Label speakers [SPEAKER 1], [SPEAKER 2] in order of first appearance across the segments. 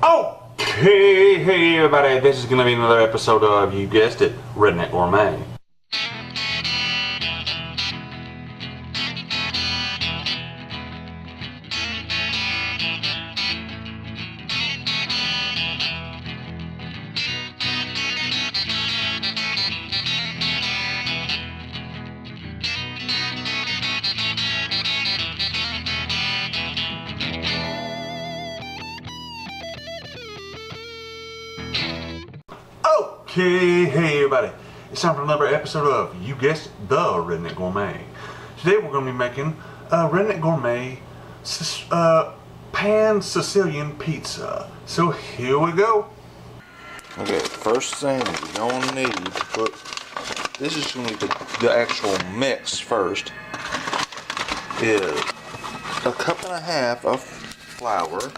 [SPEAKER 1] Okay, hey everybody, this is going to be another episode of, you guessed it, Redneck Gourmet. Okay, hey everybody, it's time for another episode of, you guessed it, the Redneck Gourmet. Today we're going to be making a Redneck Gourmet pan Sicilian pizza. So here we go.
[SPEAKER 2] Okay, first thing you're going to need to put, this is going to be the actual mix first, is a cup and a half of flour.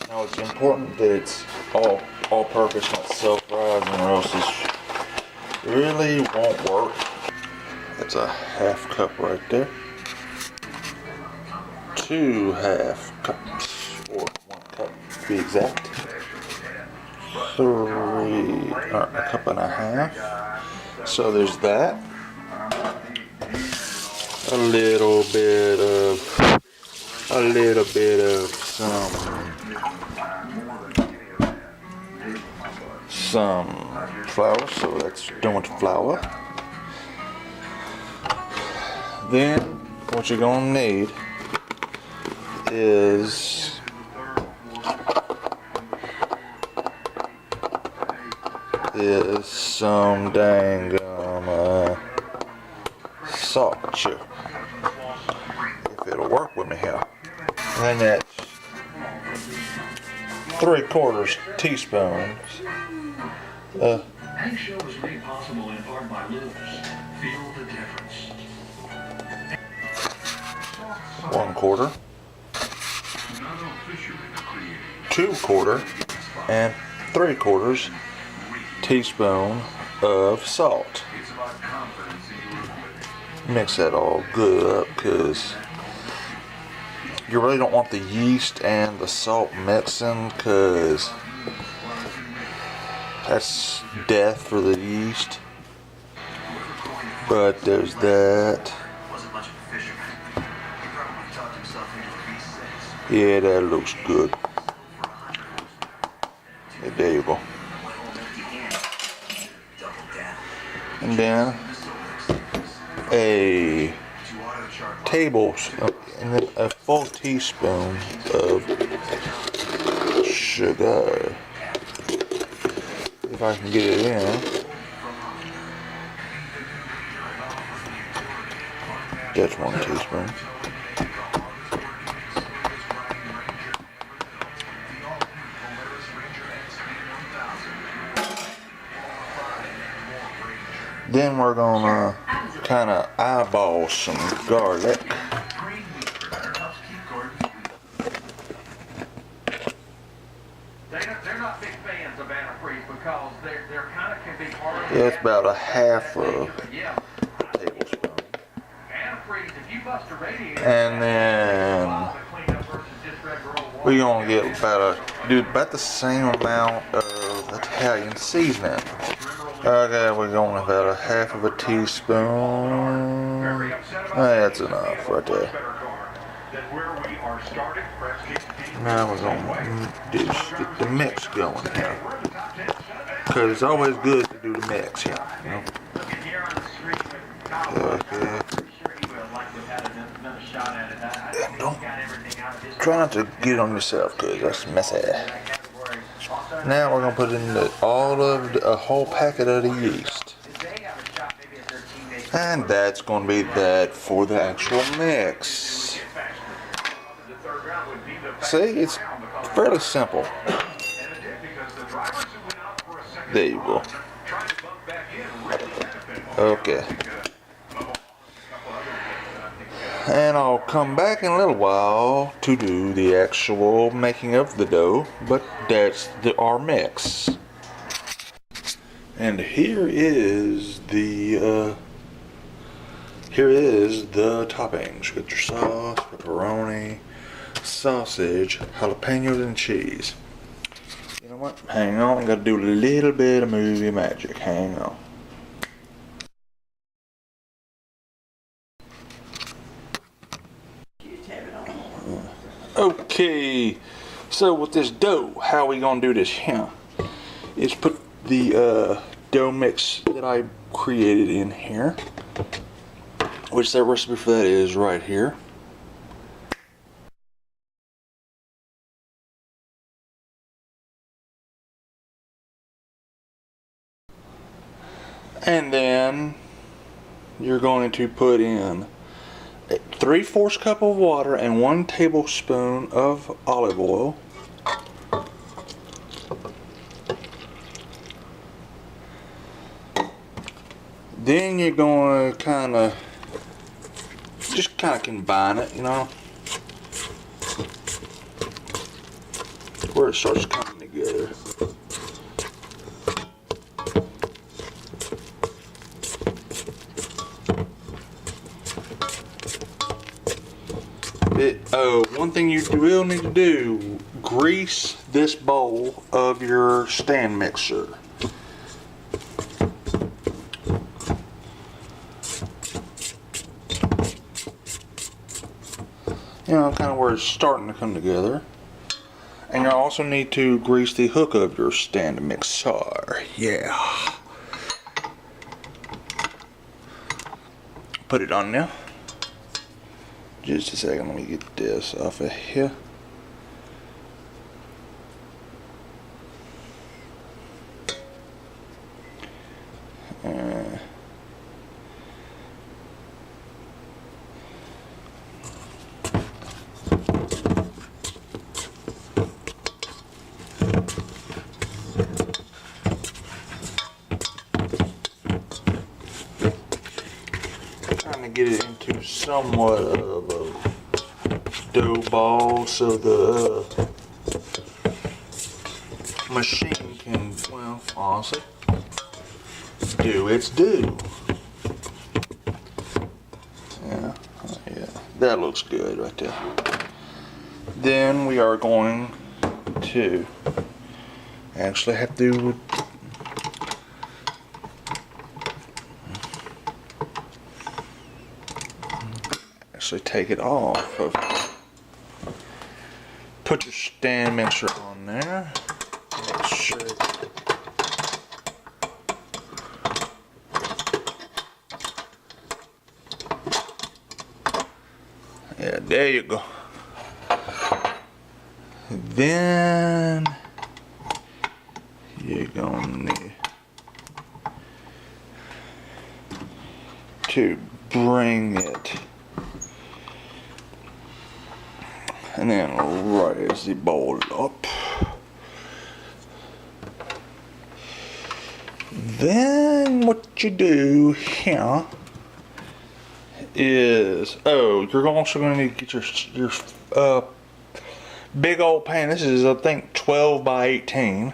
[SPEAKER 2] Now it's important that it's all-purpose, not self-rising, or else this really won't work. That's a half cup right there. 2 half cups, or 1 cup to be exact. 3, a cup and a half. So there's that. A little bit of some flour, so that's done with the flour. Then what you're gonna need is some dang salt, sure, if it'll work with me here. And that's 3/4 teaspoons.
[SPEAKER 3] Eggshell is made possible in part by Lewis. Feel the difference.
[SPEAKER 2] 1/4, 2/4, and 3/4 teaspoon of salt. Mix that all good up, because you really don't want the yeast and the salt mixing, because that's death for the yeast. But there's that. Yeah, that looks good. Yeah, there you go. And then a full teaspoon of sugar. If I can get it in. That's 1 teaspoon. Then we're gonna kind of eyeball some garlic.
[SPEAKER 3] They're not big fans of antifreeze because they're kind of can be hard.
[SPEAKER 2] Yeah, it's about a half a tablespoon. And then we're gonna get about the same amount of Italian seasoning. Okay, we're going about a half of a teaspoon. That's enough right there. Now we're going to get the mix going here, because it's always good to do the mix here. You know? Okay. Don't try not to get it on yourself, because that's messy. Now we're going to put in a whole packet of the yeast. And that's going to be that for the actual mix. See, it's fairly simple. There you go. Okay. And I'll come back in a little while to do the actual making of the dough, but that's our mix. And here is the toppings. You got your sauce, pepperoni, sausage, jalapenos, and cheese. What? Hang on, I gotta do a little bit of movie magic. Hang on. Okay, so with this dough, how we gonna do this here is put the dough mix that I created in here, which that recipe for that is right here. And then you're going to put in 3/4 cup of water and 1 tablespoon of olive oil. Then you're going to just combine it, you know, where it starts coming together. One thing you will need to do, grease this bowl of your stand mixer. You know, kind of where it's starting to come together. And you also need to grease the hook of your stand mixer. Yeah. Put it on now. Just a second, let me get this off of here. Trying to get it into somewhat of a dough ball so the machine can, well, honestly, do its due. Yeah, that looks good right there. Then we are going to actually have to take it off of. Put your stand mixer on there. Make sure. Yeah, there you go. Then you're gonna need to bring it. And then raise the bowl up. Then what you do here is, you're also going to need to get your big old pan. This is, I think, 12 by 18.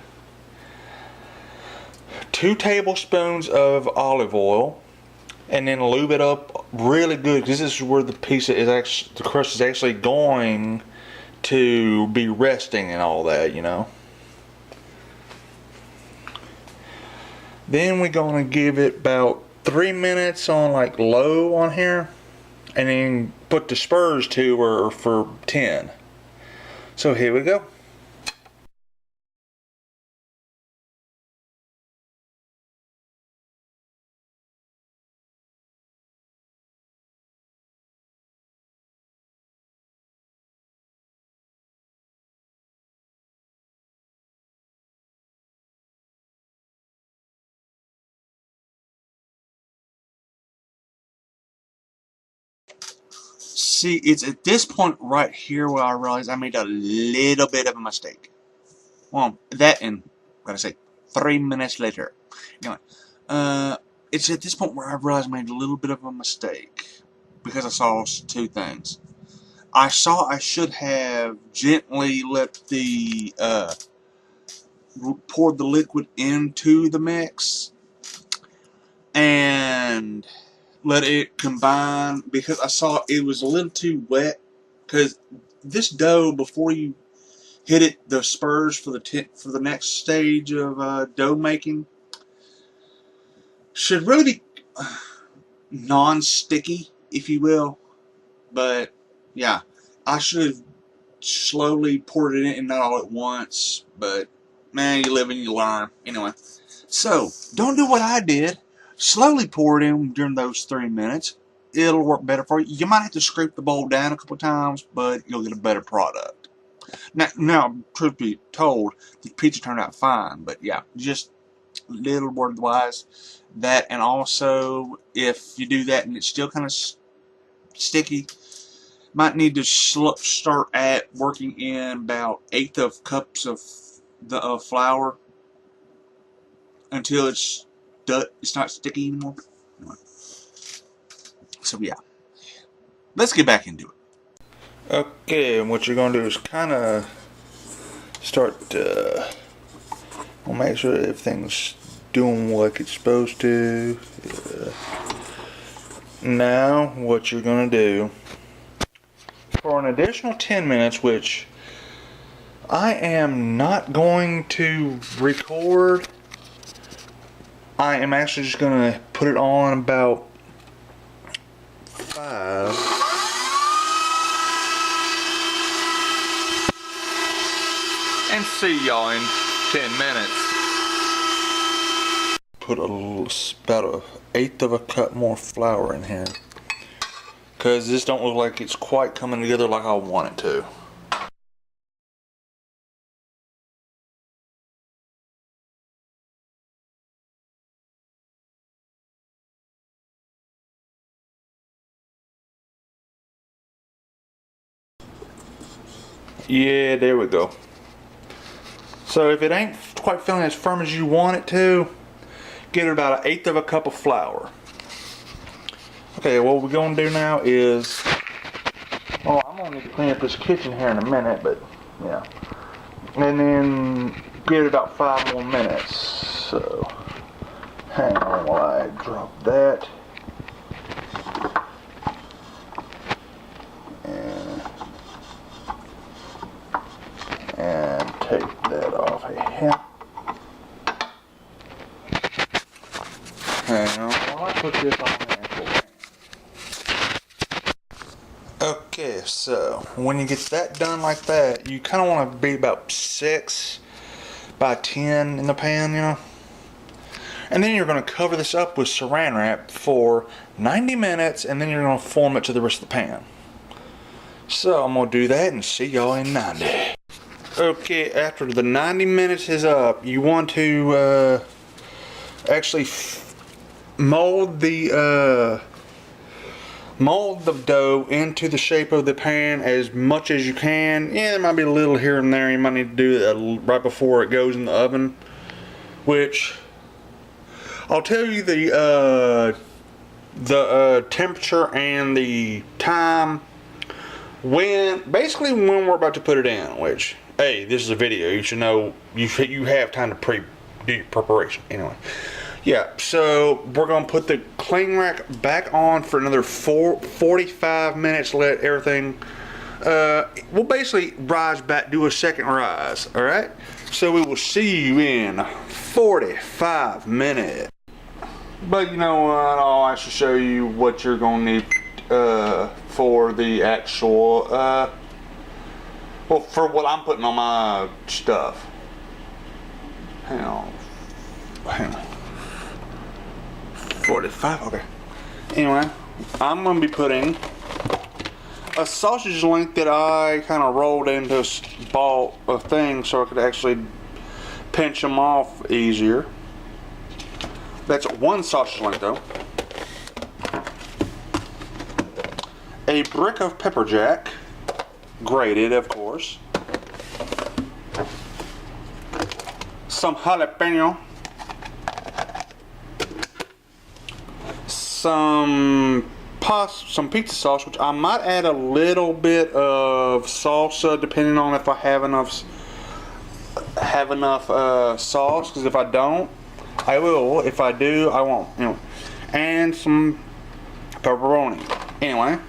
[SPEAKER 2] 2 tablespoons of olive oil. And then lube it up really good, because this is where the crust is actually going to be resting and all that, you know. Then we're gonna give it about 3 minutes on like low on here, and then put the spurs to or for 10. So here we go. See, it's at this point right here where I realize I made a little bit of a mistake. Well, that and, gotta say, 3 minutes later. Anyway, it's at this point where I realized I made a little bit of a mistake. Because I saw 2 things. I saw I should have gently let the, poured the liquid into the mix. And let it combine, because I saw it was a little too wet. Because this dough, before you
[SPEAKER 4] hit it the spurs for the next stage of dough making. Should really be non-sticky, if you will. But yeah, I should have slowly poured it in and not all at once. But man, you live and you learn. Anyway, so don't do what I did. Slowly pour it in during those 3 minutes. It'll work better for you. You might have to scrape the bowl down a couple times, but you'll get a better product. Now, truth be told, the pizza turned out fine. But yeah, just a little word-wise. That, and also, if you do that and it's still kind of sticky, might need to start at working in about 1/8 of cups of the flour until it's not sticky anymore. Anyway. So yeah, let's get back into it.
[SPEAKER 2] Okay, and what you're going to do is kind of start we'll make sure everything's doing what it's supposed to. Now, what you're going to do for an additional 10 minutes, which I am not going to record, I am actually just going to put it on about 5. And see y'all in 10 minutes. Put about 1/8 of a cup more flour in here, because this don't look like it's quite coming together like I want it to. Yeah, there we go. So if it ain't quite feeling as firm as you want it to, get it about 1/8 of a cup of flour. Okay, what we're going to do now is, well, I'm going to need to clean up this kitchen here in a minute, but yeah. And then give it about 5 more minutes. So, hang on while I drop that. And take that off here. Hang on while I put this on there. Okay, so when you get that done like that, you kind of want to be about 6 by 10 in the pan, you know. And then you're going to cover this up with saran wrap for 90 minutes, and then you're going to form it to the rest of the pan. So I'm going to do that and see y'all in 90. Okay, after the 90 minutes is up, you want to actually mold the dough into the shape of the pan as much as you can. Yeah, there might be a little here and there. You might need to do that right before it goes in the oven, which I'll tell you the temperature and the time basically when we're about to put it in, which, hey, this is a video, you should know you have time to do your preparation. Anyway, yeah, so we're going to put the cling rack back on for another 45 minutes, let everything we'll basically rise back, do a second rise. Alright, so we will see you in 45 minutes. But you know what, I'll actually show you what you're going to need for the actual well, for what I'm putting on my stuff. Hang on. 45, okay. Anyway, I'm going to be putting a sausage link that I kind of rolled into a ball of thing so I could actually pinch them off easier. That's one sausage link though. A brick of pepper jack, grated of course. Some jalapeno. Some pizza sauce, which I might add a little bit of salsa depending on if I have enough sauce, because if I don't, I will. If I do, I won't. Anyway, and some pepperoni. Anyway,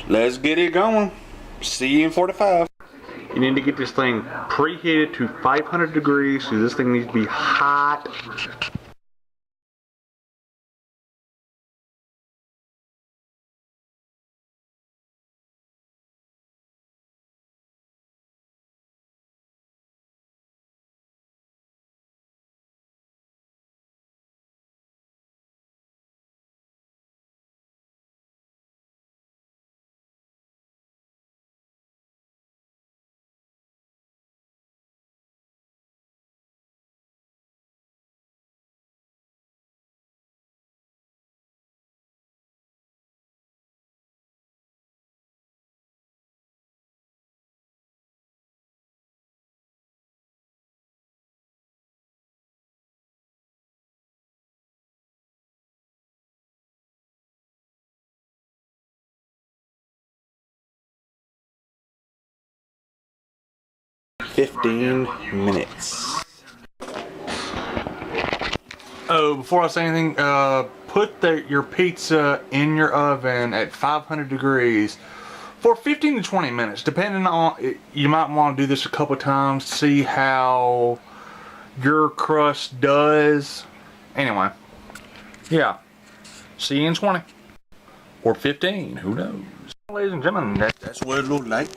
[SPEAKER 2] let's get it going. See you in 45.
[SPEAKER 1] You need to get this thing preheated to 500 degrees, so this thing needs to be hot. $15. Oh, before I say anything, put your pizza in your oven at 500 degrees for 15 to 20 minutes, depending on. You might want to do this a couple times to see how your crust does. Anyway, yeah. See you in 20 or 15. Who knows? Ladies and gentlemen, that's what it looks like.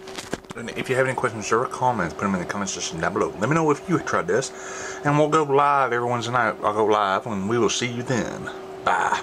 [SPEAKER 1] And if you have any questions or comments, put them in the comment section down below. Let me know if you tried this. And we'll go live every Wednesday night. I'll go live and we will see you then. Bye.